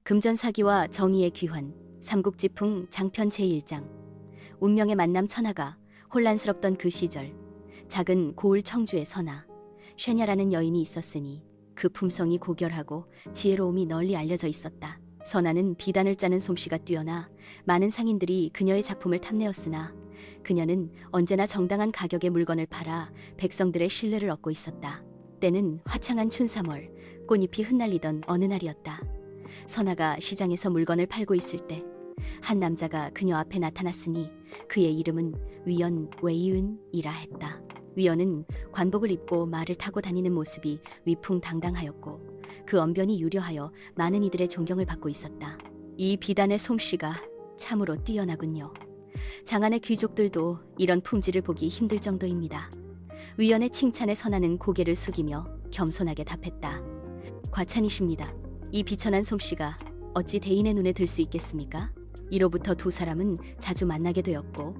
금전사기와 정의의 귀환, 삼국지풍 장편 제1장. 운명의 만남 천하가 혼란스럽던 그 시절, 작은 고을 청주의 선하, 쉐냐라는 여인이 있었으니 그 품성이 고결하고 지혜로움이 널리 알려져 있었다. 선하는 비단을 짜는 솜씨가 뛰어나 많은 상인들이 그녀의 작품을 탐내었으나 그녀는 언제나 정당한 가격의 물건을 팔아 백성들의 신뢰를 얻고 있었다. 때는 화창한 춘삼월, 꽃잎이 흩날리던 어느 날이었다. 선하가 시장에서 물건을 팔고 있을 때 한 남자가 그녀 앞에 나타났으니 그의 이름은 위연 웨이윤이라 했다. 위연은 관복을 입고 말을 타고 다니는 모습이 위풍당당하였고 그 언변이 유려하여 많은 이들의 존경을 받고 있었다. 이 비단의 솜씨가 참으로 뛰어나군요. 장안의 귀족들도 이런 품질을 보기 힘들 정도입니다. 위연의 칭찬에 선하는 고개를 숙이며 겸손하게 답했다. 과찬이십니다. 이 비천한 솜씨가 어찌 대인의 눈에 들 수 있겠습니까? 이로부터 두 사람은 자주 만나게 되었고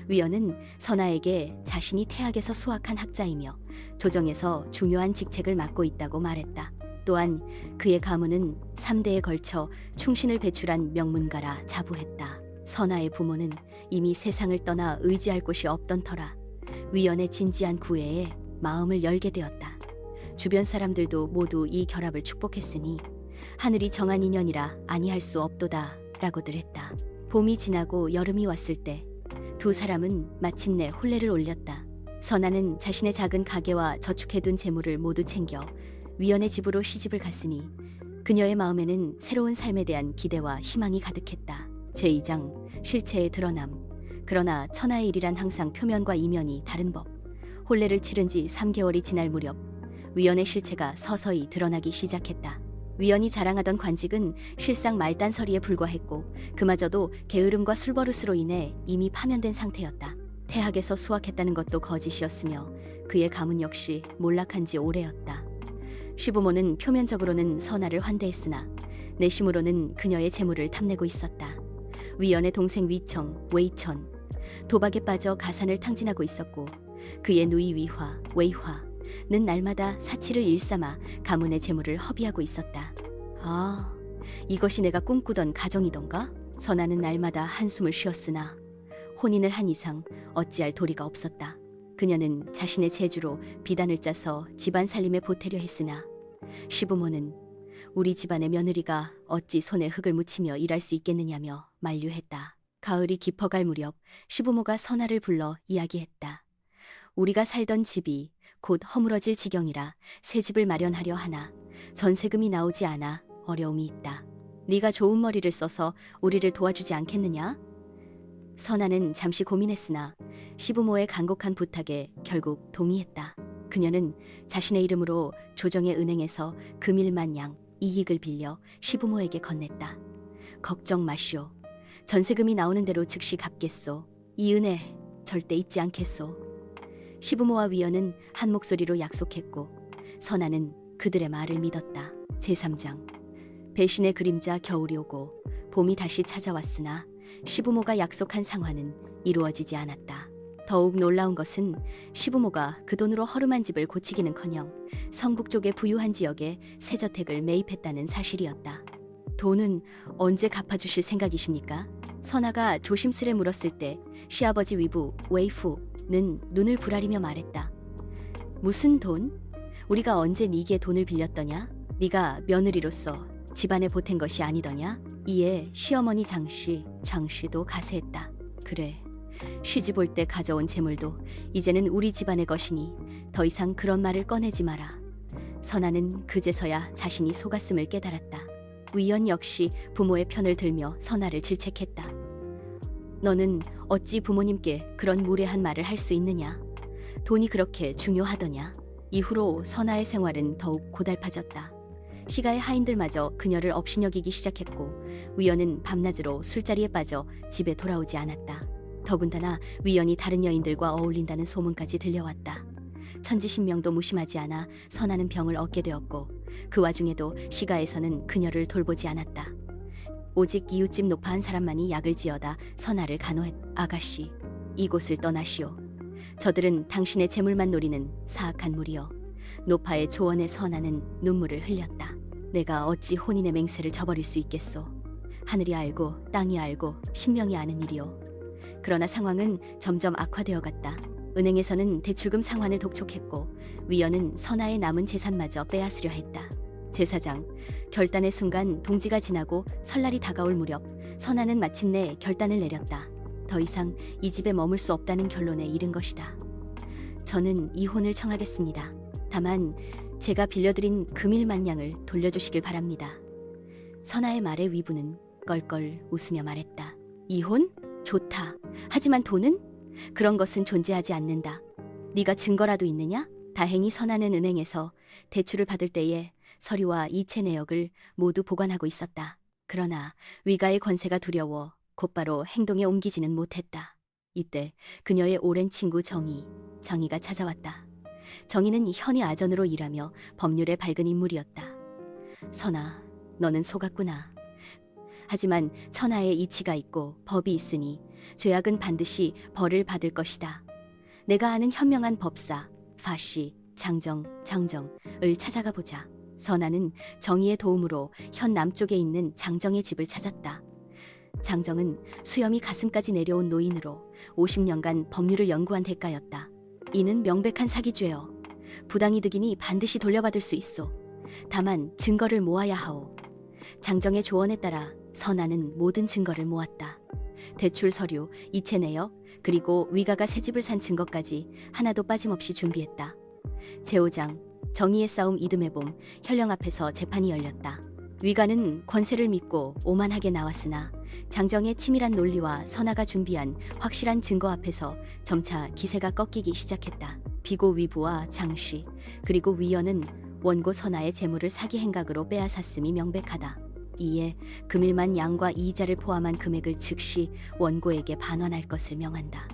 위연은 선하에게 자신이 태학에서 수학한 학자이며 조정에서 중요한 직책을 맡고 있다고 말했다. 또한 그의 가문은 3대에 걸쳐 충신을 배출한 명문가라 자부했다. 선하의 부모는 이미 세상을 떠나 의지할 곳이 없던 터라 위연의 진지한 구애에 마음을 열게 되었다. 주변 사람들도 모두 이 결합을 축복했으니 하늘이 정한 인연이라 아니할 수 없도다 라고들 했다. 봄이 지나고 여름이 왔을 때 두 사람은 마침내 혼례를 올렸다. 선하는 자신의 작은 가게와 저축해둔 재물을 모두 챙겨 위연의 집으로 시집을 갔으니 그녀의 마음에는 새로운 삶에 대한 기대와 희망이 가득했다. 제2장 실체의 드러남. 그러나 천하의 일이란 항상 표면과 이면이 다른 법. 혼례를 치른 지 3개월이 지날 무렵 위연의 실체가 서서히 드러나기 시작했다. 위연이 자랑하던 관직은 실상 말단서리에 불과했고 그마저도 게으름과 술버릇으로 인해 이미 파면된 상태였다. 태학에서 수학했다는 것도 거짓이었으며 그의 가문 역시 몰락한 지 오래였다. 시부모는 표면적으로는 선하를 환대했으나 내심으로는 그녀의 재물을 탐내고 있었다. 위연의 동생 위청, 웨이천, 도박에 빠져 가산을 탕진하고 있었고 그의 누이 위화, 웨이화는 날마다 사치를 일삼아 가문의 재물을 허비하고 있었다. 아, 이것이 내가 꿈꾸던 가정이던가? 선하는 날마다 한숨을 쉬었으나 혼인을 한 이상 어찌할 도리가 없었다. 그녀는 자신의 재주로 비단을 짜서 집안 살림에 보태려 했으나 시부모는 우리 집안의 며느리가 어찌 손에 흙을 묻히며 일할 수 있겠느냐며 만류했다. 가을이 깊어갈 무렵 시부모가 선하를 불러 이야기했다. 우리가 살던 집이 곧 허물어질 지경이라 새 집을 마련하려 하나 전세금이 나오지 않아 어려움이 있다. 네가 좋은 머리를 써서 우리를 도와주지 않겠느냐? 선하는 잠시 고민했으나 시부모의 간곡한 부탁에 결국 동의했다. 그녀는 자신의 이름으로 조정의 은행에서 금일만 양 이익을 빌려 시부모에게 건넸다. 걱정 마시오. 전세금이 나오는 대로 즉시 갚겠소. 이 은혜 절대 잊지 않겠소. 시부모와 위연은 한 목소리로 약속했고 선하는 그들의 말을 믿었다. 제3장 배신의 그림자 겨울이 오고 봄이 다시 찾아왔으나 시부모가 약속한 상환은 이루어지지 않았다. 더욱 놀라운 것은 시부모가 그 돈으로 허름한 집을 고치기는커녕 성북 쪽의 부유한 지역에 새 저택을 매입했다는 사실이었다. 돈은 언제 갚아주실 생각이십니까? 선하가 조심스레 물었을 때 시아버지 위부 웨이후는 눈을 부라리며 말했다. 무슨 돈? 우리가 언제 네게 돈을 빌렸더냐? 네가 며느리로서 집안에 보탠 것이 아니더냐? 이에 시어머니 장씨도 가세했다. 그래, 시집 올 때 가져온 재물도 이제는 우리 집안의 것이니 더 이상 그런 말을 꺼내지 마라. 선하는 그제서야 자신이 속았음을 깨달았다. 위연 역시 부모의 편을 들며 선하를 질책했다. 너는 어찌 부모님께 그런 무례한 말을 할 수 있느냐? 돈이 그렇게 중요하더냐? 이후로 선하의 생활은 더욱 고달파졌다. 시가의 하인들마저 그녀를 업신여기기 시작했고 위연은 밤낮으로 술자리에 빠져 집에 돌아오지 않았다. 더군다나 위연이 다른 여인들과 어울린다는 소문까지 들려왔다. 천지신명도 무심하지 않아 선하는 병을 얻게 되었고 그 와중에도 시가에서는 그녀를 돌보지 않았다. 오직 이웃집 노파 한 사람만이 약을 지어다 선하를 간호했. 아가씨, 이곳을 떠나시오. 저들은 당신의 재물만 노리는 사악한 무리여. 노파의 조언에 선하는 눈물을 흘렸다. 내가 어찌 혼인의 맹세를 저버릴 수 있겠소. 하늘이 알고 땅이 알고 신명이 아는 일이오. 그러나 상황은 점점 악화되어 갔다. 은행에서는 대출금 상환을 독촉했고 위원은 선아의 남은 재산마저 빼앗으려 했다. 제사장, 결단의 순간 동지가 지나고 설날이 다가올 무렵 선아는 마침내 결단을 내렸다. 더 이상 이 집에 머물 수 없다는 결론에 이른 것이다. 저는 이혼을 청하겠습니다. 다만 제가 빌려드린 금일만냥을 돌려주시길 바랍니다. 선아의 말에 위부는 껄껄 웃으며 말했다. 이혼? 좋다. 하지만 돈은? 그런 것은 존재하지 않는다. 네가 증거라도 있느냐? 다행히 선아는 은행에서 대출을 받을 때에 서류와 이체 내역을 모두 보관하고 있었다. 그러나 위가의 권세가 두려워 곧바로 행동에 옮기지는 못했다. 이때 그녀의 오랜 친구 정희가 찾아왔다. 정희는 현이 아전으로 일하며 법률에 밝은 인물이었다. 선아, 너는 속았구나. 하지만 천하에 이치가 있고 법이 있으니 죄악은 반드시 벌을 받을 것이다. 내가 아는 현명한 법사 파씨, 장정을 찾아가 보자. 선아는 정희의 도움으로 현 남쪽에 있는 장정의 집을 찾았다. 장정은 수염이 가슴까지 내려온 노인으로 50년간 법률을 연구한 대가였다. 이는 명백한 사기죄여. 부당이득이니 반드시 돌려받을 수 있소. 다만 증거를 모아야 하오. 장정의 조언에 따라 선아는 모든 증거를 모았다. 대출 서류, 이체 내역, 그리고 위가가 새 집을 산 증거까지 하나도 빠짐없이 준비했다. 제5장, 정의의 싸움 이듬해 봄, 현령 앞에서 재판이 열렸다. 위가는 권세를 믿고 오만하게 나왔으나 장정의 치밀한 논리와 선아가 준비한 확실한 증거 앞에서 점차 기세가 꺾이기 시작했다. 비고 위부와 장씨, 그리고 위원은 원고 선아의 재물을 사기 행각으로 빼앗았음이 명백하다. 이에 금일만 양과 이자를 포함한 금액을 즉시 원고에게 반환할 것을 명한다.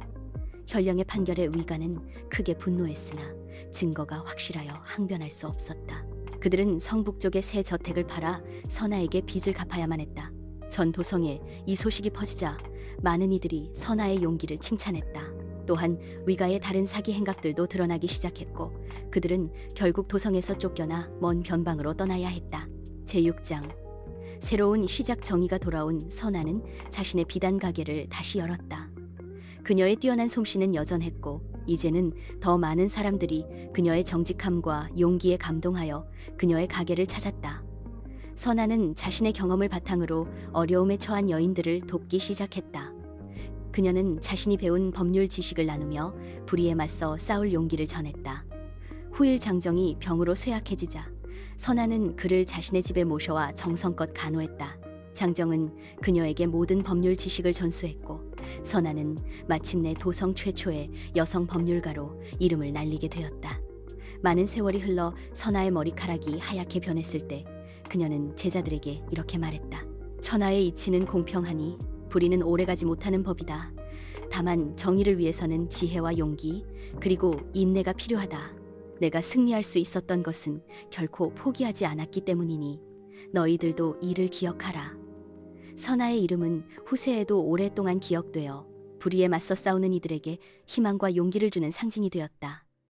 현령의 판결에 위가는 크게 분노했으나 증거가 확실하여 항변할 수 없었다. 그들은 성북쪽의 새 저택을 팔아 선아에게 빚을 갚아야만 했다. 전 도성에 이 소식이 퍼지자 많은 이들이 선아의 용기를 칭찬했다. 또한 위가의 다른 사기 행각들도 드러나기 시작했고 그들은 결국 도성에서 쫓겨나 먼 변방으로 떠나야 했다. 제6장, 새로운 시작 정의가 돌아온 선아는 자신의 비단 가게를 다시 열었다. 그녀의 뛰어난 솜씨는 여전했고 이제는 더 많은 사람들이 그녀의 정직함과 용기에 감동하여 그녀의 가게를 찾았다. 선아는 자신의 경험을 바탕으로 어려움에 처한 여인들을 돕기 시작했다. 그녀는 자신이 배운 법률 지식을 나누며 불의에 맞서 싸울 용기를 전했다. 후일 장정이 병으로 쇠약해지자 선아는 그를 자신의 집에 모셔와 정성껏 간호했다. 장정은 그녀에게 모든 법률 지식을 전수했고 선아는 마침내 도성 최초의 여성 법률가로 이름을 날리게 되었다. 많은 세월이 흘러 선아의 머리카락이 하얗게 변했을 때 그녀는 제자들에게 이렇게 말했다. 천하의 이치는 공평하니 불의는 오래가지 못하는 법이다. 다만 정의를 위해서는 지혜와 용기 그리고 인내가 필요하다. 내가 승리할 수 있었던 것은 결코 포기하지 않았기 때문이니 너희들도 이를 기억하라. 선아의 이름은 후세에도 오랫동안 기억되어 불의에 맞서 싸우는 이들에게 희망과 용기를 주는 상징이 되었다.